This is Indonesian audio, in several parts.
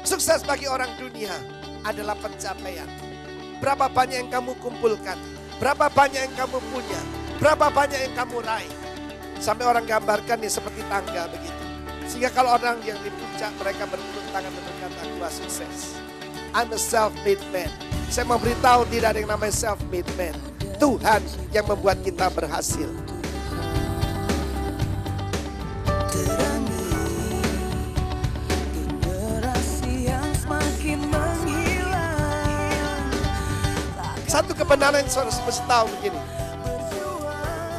Sukses bagi orang dunia adalah pencapaian. Berapa banyak yang kamu kumpulkan, berapa banyak yang kamu punya, berapa banyak yang kamu raih. Sampai orang gambarkan ya seperti tangga begitu. Sehingga kalau orang yang di puncak mereka berpeluk tangan dan berkata, gua sukses. I'm a self-made man. Saya mau beritahu tidak ada yang namanya self-made man. Tuhan yang membuat kita berhasil. Satu kebenaran yang saudara mesti tahu begini.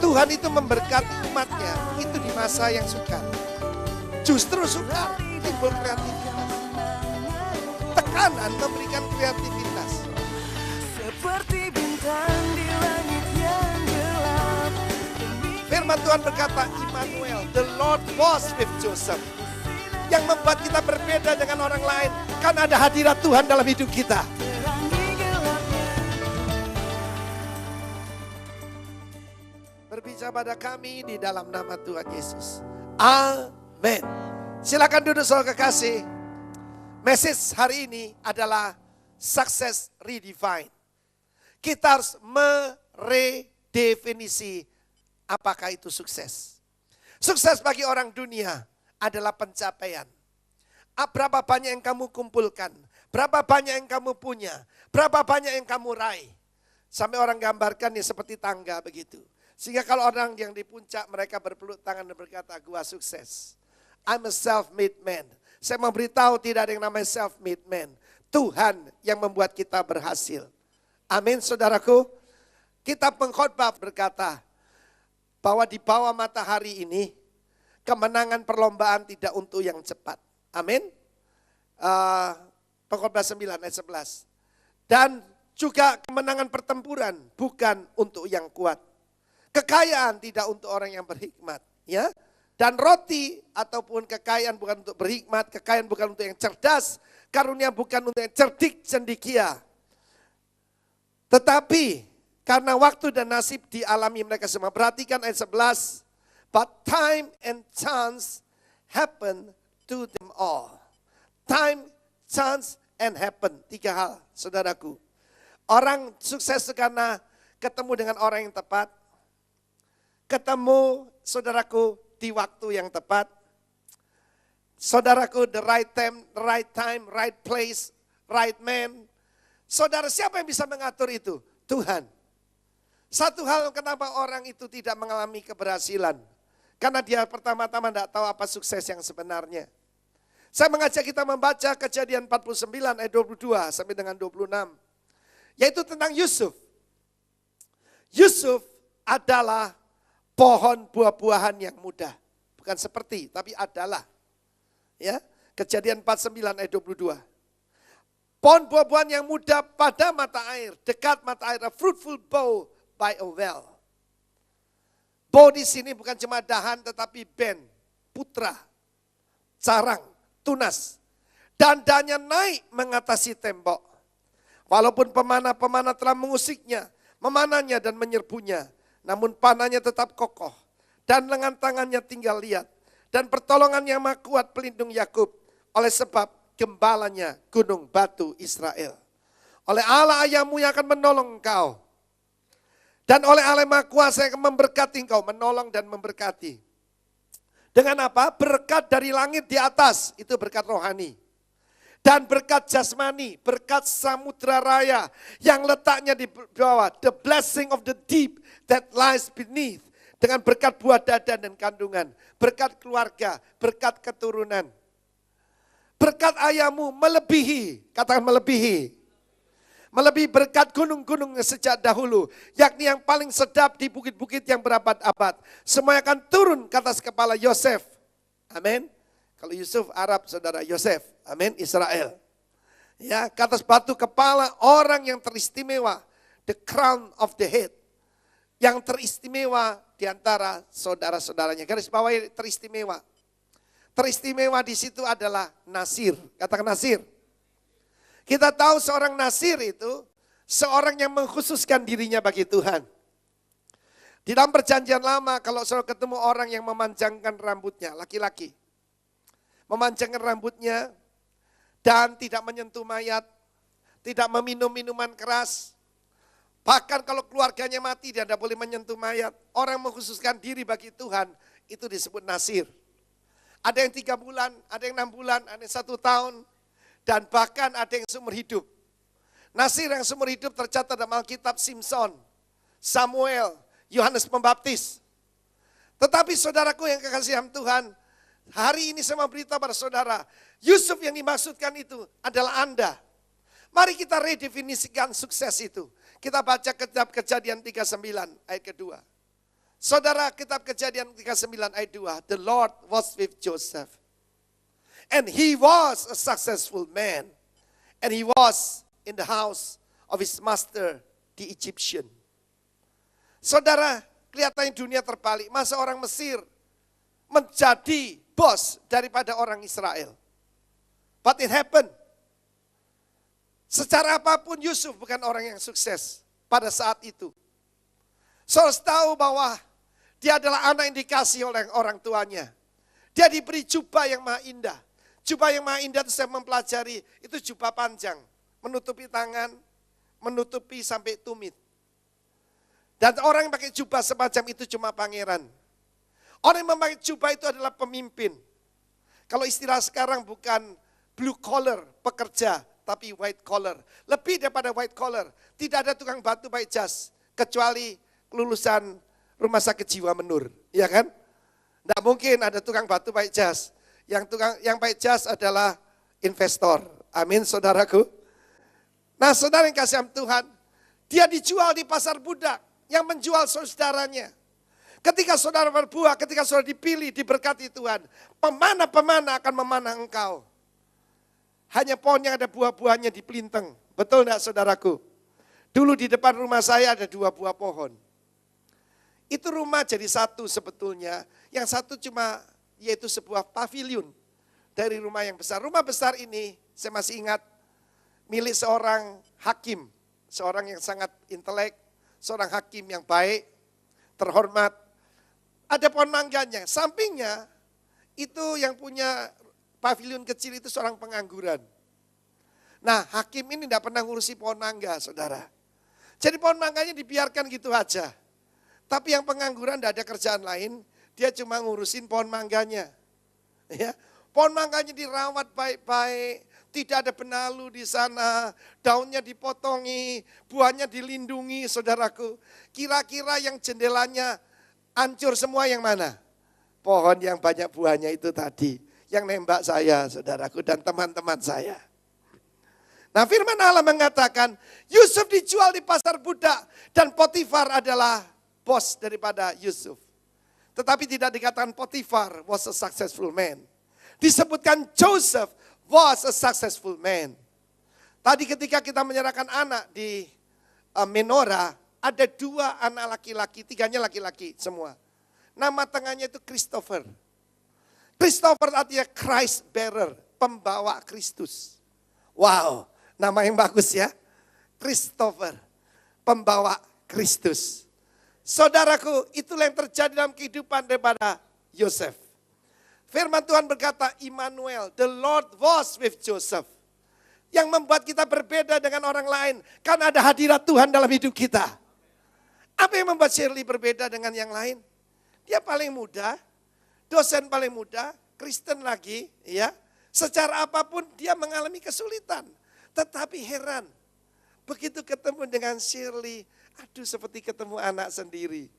Tuhan itu memberkati umatnya itu di masa yang sukar. Justru sukar timbul kreativitas. Tekanan memberikan kreativitas. Seperti bintang di langit yang gelap. Firman Tuhan berkata, Immanuel, the Lord was with Joseph. Yang membuat kita berbeda dengan orang lain, kan ada hadirat Tuhan dalam hidup kita. Berbicara pada kami di dalam nama Tuhan Yesus. Amin. Silakan duduk saudara kekasih. Message hari ini adalah Success Redefined. Kita harus meredefinisi apakah itu sukses. Sukses bagi orang dunia adalah pencapaian. Berapa banyak yang kamu kumpulkan, berapa banyak yang kamu punya, berapa banyak yang kamu raih. Sampai orang gambarkan ya seperti tangga begitu. Sehingga kalau orang yang di puncak mereka berpeluk tangan dan berkata, gua sukses. I'm a self-made man. Saya mau beritahu tidak ada yang namanya self-made man. Tuhan yang membuat kita berhasil. Amin saudaraku. Kitab Pengkhotbah berkata bahwa di bawah matahari ini kemenangan perlombaan tidak untuk yang cepat. Amin. Pengkhotbah 9 ayat 11. Dan juga kemenangan pertempuran bukan untuk yang kuat. Kekayaan tidak untuk orang yang berhikmat, ya. Dan roti ataupun kekayaan bukan untuk berhikmat, kekayaan bukan untuk yang cerdas, karunia bukan untuk yang cerdik cendekia. Tetapi karena waktu dan nasib dialami mereka semua. Perhatikan ayat 11. But time and chance happen to them all. Time, chance, and happen. 3 hal, saudaraku. Orang sukses karena ketemu dengan orang yang tepat. Ketemu, saudaraku, di waktu yang tepat. Saudaraku, the right time, right place, right man. Saudara, siapa yang bisa mengatur itu? Tuhan. Satu hal kenapa orang itu tidak mengalami keberhasilan. Karena dia pertama-tama tidak tahu apa sukses yang sebenarnya. Saya mengajak kita membaca Kejadian 49 ayat 22 sampai dengan 26. Yaitu tentang Yusuf. Yusuf adalah pohon buah-buahan yang muda. Bukan seperti, tapi adalah. Ya, Kejadian 49 ayat 22. Pohon buah-buahan yang muda pada mata air, dekat mata air, a fruitful bough by a well. Bough di sini bukan cuma dahan tetapi ben, putra, carang, tunas. Dan dahannya naik mengatasi tembok. Walaupun pemanah-pemanah telah mengusiknya, memanahnya dan menyerbunya. Namun panahnya tetap kokoh dan lengan tangannya tinggal lihat. Dan pertolongan yang maha kuat pelindung Yakub oleh sebab gembalanya gunung batu Israel. Oleh Allah ayahmu yang akan menolong engkau. Dan oleh Allah maha kuasa yang akan memberkati engkau, menolong dan memberkati. Dengan apa? Berkat dari langit di atas, itu berkat rohani. Dan berkat jasmani, berkat samudra raya yang letaknya di bawah. The blessing of the deep that lies beneath. Dengan berkat buah dada dan kandungan. Berkat keluarga, berkat keturunan. Berkat ayahmu melebihi, katakan melebihi. Melebihi berkat gunung-gunung sejak dahulu. Yakni yang paling sedap di bukit-bukit yang berabad-abad. Semuanya akan turun ke atas kepala Yosef. Amin. Kalau Yusuf Arab, saudara Yosef. Amin, Israel. Ya, ke atas batu kepala orang yang teristimewa. The crown of the head. Yang teristimewa di antara saudara-saudaranya. Garis bawahi teristimewa. Teristimewa di situ adalah Nasir. Katakan Nasir. Kita tahu seorang Nasir itu seorang yang mengkhususkan dirinya bagi Tuhan. Di dalam perjanjian lama kalau saudara ketemu orang yang memanjangkan rambutnya, laki-laki. Memanjangkan rambutnya dan tidak menyentuh mayat, tidak meminum minuman keras. Bahkan kalau keluarganya mati, dia tidak boleh menyentuh mayat. Orang mengkhususkan diri bagi Tuhan, itu disebut nasir. Ada yang 3 bulan, ada yang 6 bulan, ada yang 1 tahun, dan bahkan ada yang seumur hidup. Nasir yang seumur hidup tercatat dalam Alkitab Simson, Samuel, Yohanes Pembaptis. Tetapi saudaraku yang kekasihan Tuhan, hari ini saya mau beritahu pada saudara, Yusuf yang dimaksudkan itu adalah Anda. Mari kita redefinisikan sukses itu. Kita baca kitab Kejadian 39 ayat kedua. Saudara, kitab Kejadian 39 ayat 2. The Lord was with Joseph. And he was a successful man. And he was in the house of his master, the Egyptian. Saudara, kelihatannya dunia terbalik. Masa orang Mesir menjadi bos daripada orang Israel. But it happened. Secara apapun Yusuf bukan orang yang sukses pada saat itu. Saudara tahu bahwa dia adalah anak yang dikasih oleh orang tuanya. Dia diberi jubah yang maha indah. Jubah yang maha indah itu saya mempelajari, itu jubah panjang. Menutupi tangan, menutupi sampai tumit. Dan orang yang pakai jubah semacam itu cuma pangeran. Orang yang memakai jubah itu adalah pemimpin. Kalau istilah sekarang bukan blue collar, pekerja, tapi white collar. Lebih daripada white collar. Tidak ada tukang batu pakai jas. Kecuali kelulusan rumah sakit jiwa Menur. Ya kan? Tidak mungkin ada tukang batu pakai jas. Yang pakai jas adalah investor. Amin saudaraku. Nah saudara yang kasih Tuhan. Dia dijual di pasar budak. Yang menjual saudaranya. Ketika saudara berbuah, ketika saudara dipilih, diberkati Tuhan. Pemana-pemana akan memanah engkau. Hanya pohon yang ada buah-buahnya di pelintang. Betul enggak saudaraku? Dulu di depan rumah saya ada 2 buah pohon. Itu rumah jadi satu sebetulnya. Yang satu cuma yaitu sebuah pavilion dari rumah yang besar. Rumah besar ini saya masih ingat milik seorang hakim. Seorang yang sangat intelek. Seorang hakim yang baik, terhormat. Ada pohon mangganya. Sampingnya itu yang punya pavilion kecil itu seorang pengangguran. Nah, hakim ini tidak pernah ngurusi pohon mangga, saudara. Jadi pohon mangganya dibiarkan gitu aja. Tapi yang pengangguran tidak ada kerjaan lain, dia cuma ngurusin pohon mangganya. Ya, pohon mangganya dirawat baik-baik, tidak ada benalu di sana, daunnya dipotongi, buahnya dilindungi, saudaraku. Kira-kira yang jendelanya hancur semua yang mana? Pohon yang banyak buahnya itu tadi. Yang nembak saya, saudaraku, dan teman-teman saya. Nah firman Allah mengatakan, Yusuf dijual di pasar budak, dan Potifar adalah bos daripada Yusuf. Tetapi tidak dikatakan Potifar was a successful man. Disebutkan Joseph was a successful man. Tadi ketika kita menyerahkan anak di menorah, ada 2 anak laki-laki, 3-nya laki-laki semua. Nama tengahnya itu Christopher. Christopher artinya Christ bearer, pembawa Kristus. Wow, nama yang bagus ya. Christopher, pembawa Kristus. Saudaraku, itulah yang terjadi dalam kehidupan daripada Yosef. Firman Tuhan berkata, Immanuel, the Lord was with Joseph. Yang membuat kita berbeda dengan orang lain, karena ada hadirat Tuhan dalam hidup kita. Apa yang membuat Shirley berbeda dengan yang lain? Dia paling muda, dosen paling muda, Kristen lagi, ya. Secara apapun dia mengalami kesulitan. Tetapi heran, begitu ketemu dengan Shirley, aduh seperti ketemu anak sendiri.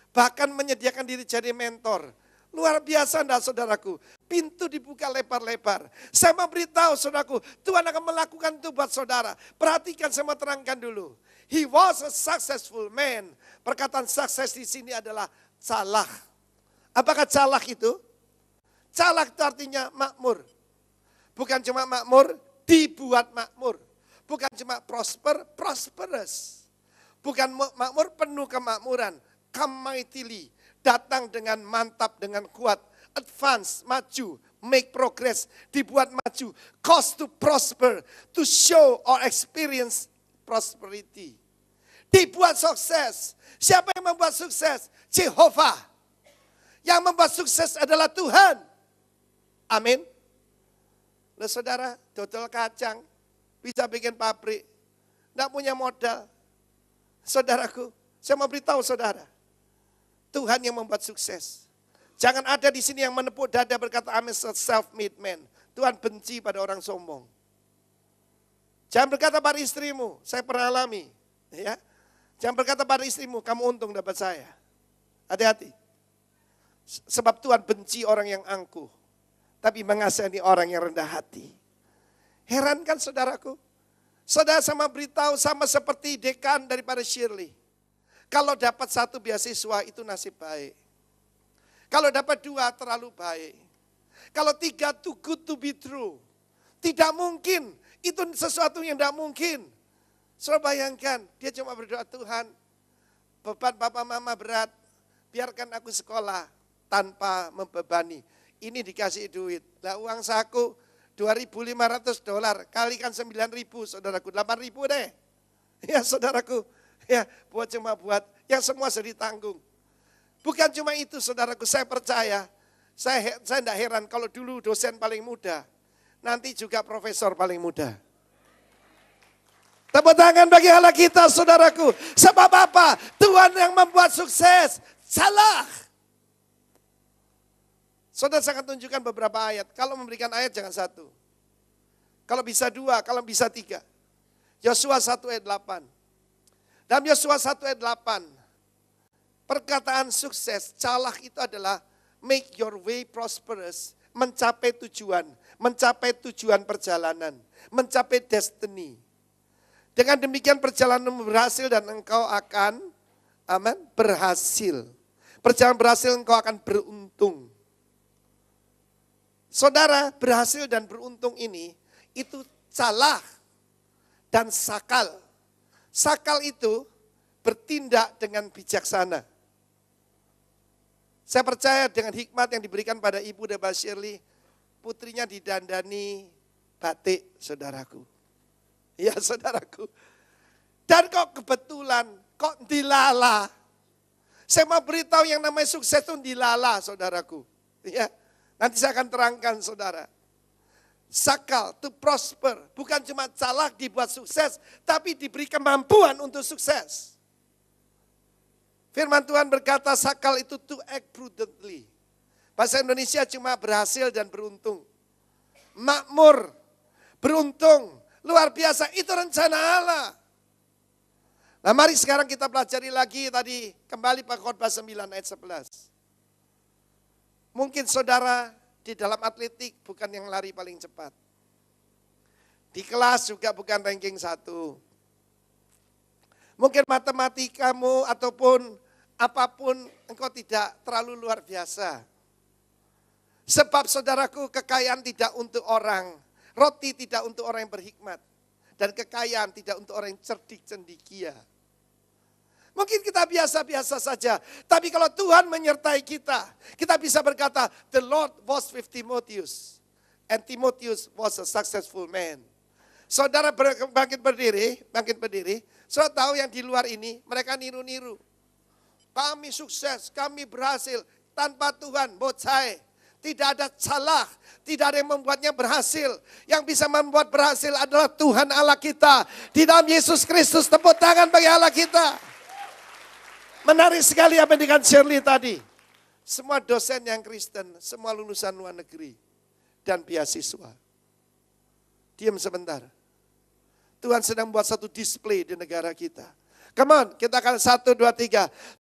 Bahkan menyediakan diri jadi mentor. Luar biasa enggak saudaraku, pintu dibuka lebar-lebar. Saya mau beritahu saudaraku, Tuhan akan melakukan itu buat saudara. Perhatikan, saya mau terangkan dulu. He was a successful man. Perkataan sukses di sini adalah calah. Apakah calah itu? Calah itu artinya makmur. Bukan cuma makmur, dibuat makmur. Bukan cuma prosper, prosperous. Bukan makmur, penuh kemakmuran. Come mightily, datang dengan mantap, dengan kuat. Advance, maju, make progress, dibuat maju. Cause to prosper, to show or experience prosperity. Dibuat sukses. Siapa yang membuat sukses? Jehovah. Yang membuat sukses adalah Tuhan. Amin. Loh saudara, dodol kacang, bisa bikin pabrik, enggak punya modal. Saudaraku, saya mau beritahu saudara, Tuhan yang membuat sukses. Jangan ada di sini yang menepuk dada berkata, I'm a self-made man. Tuhan benci pada orang sombong. Jangan berkata pada istrimu, saya pernah alami. Ya. Jangan berkata pada istrimu, kamu untung dapat saya. Hati-hati. Sebab Tuhan benci orang yang angkuh, tapi mengasihani orang yang rendah hati. Heran kan saudaraku? Saudara sama beritahu sama seperti dekan daripada Shirley. Kalau dapat 1 beasiswa itu nasib baik. Kalau dapat 2 terlalu baik. Kalau 3 too good to be true. Tidak mungkin, itu sesuatu yang tidak mungkin. Saudara bayangkan, dia cuma berdoa, Tuhan, beban papa mama berat, biarkan aku sekolah tanpa membebani. Ini dikasih duit. Nah uang saku $2.500, kalikan 9.000, saudaraku, 8.000 deh. Ya saudaraku, ya cuma buat, yang semua sudah ditanggung. Bukan cuma itu saudaraku, saya percaya, saya tidak heran kalau dulu dosen paling muda, nanti juga profesor paling muda. Tepuk tangan bagi Allah kita saudaraku. Sebab apa? Tuhan yang membuat sukses. Salah. Saudara saya akan tunjukkan beberapa ayat. Kalau memberikan ayat jangan 1. Kalau bisa 2, kalau bisa 3. Yosua 1 ayat 8. Dalam Yosua 1 ayat 8. Perkataan sukses, salah itu adalah make your way prosperous. Mencapai tujuan perjalanan. Mencapai destiny. Dengan demikian perjalanan berhasil dan engkau akan berhasil. Perjalanan berhasil engkau akan beruntung. Saudara, berhasil dan beruntung ini itu salah dan sakal. Sakal itu bertindak dengan bijaksana. Saya percaya dengan hikmat yang diberikan pada Ibu Deba Shirley, putrinya didandani batik, saudaraku. Ya saudaraku. Dan kok kebetulan, kok dilala. Saya mau beritahu yang namanya sukses itu dilala saudaraku. Ya, nanti saya akan terangkan saudara. Sakal, to prosper. Bukan cuma salah dibuat sukses, tapi diberi kemampuan untuk sukses. Firman Tuhan berkata sakal itu to act prudently. Bahasa Indonesia cuma berhasil dan beruntung. Makmur, beruntung. Luar biasa, itu rencana Allah. Nah mari sekarang kita pelajari lagi tadi, kembali pada Khotbah 9 ayat 11. Mungkin saudara di dalam atletik bukan yang lari paling cepat. Di kelas juga bukan ranking 1. Mungkin matematikamu ataupun apapun engkau tidak terlalu luar biasa. Sebab saudaraku kekayaan tidak untuk orang. Roti tidak untuk orang yang berhikmat. Dan kekayaan tidak untuk orang yang cerdik cendikia. Mungkin kita biasa-biasa saja. Tapi kalau Tuhan menyertai kita, kita bisa berkata, the Lord was with Timotheus. And Timotheus was a successful man. Saudara bangkit berdiri. Saudara tahu yang di luar ini, mereka niru-niru. Kami sukses, kami berhasil. Tanpa Tuhan, bocai. Tidak ada salah, tidak ada yang membuatnya berhasil. Yang bisa membuat berhasil adalah Tuhan Allah kita. Di dalam Yesus Kristus, tepuk tangan bagi Allah kita. Menarik sekali apa yang dikatakan Shirley tadi. Semua dosen yang Kristen, semua lulusan luar negeri. Dan beasiswa. Diam sebentar. Tuhan sedang buat satu display di negara kita. Come on, kita akan 1, 2, 3.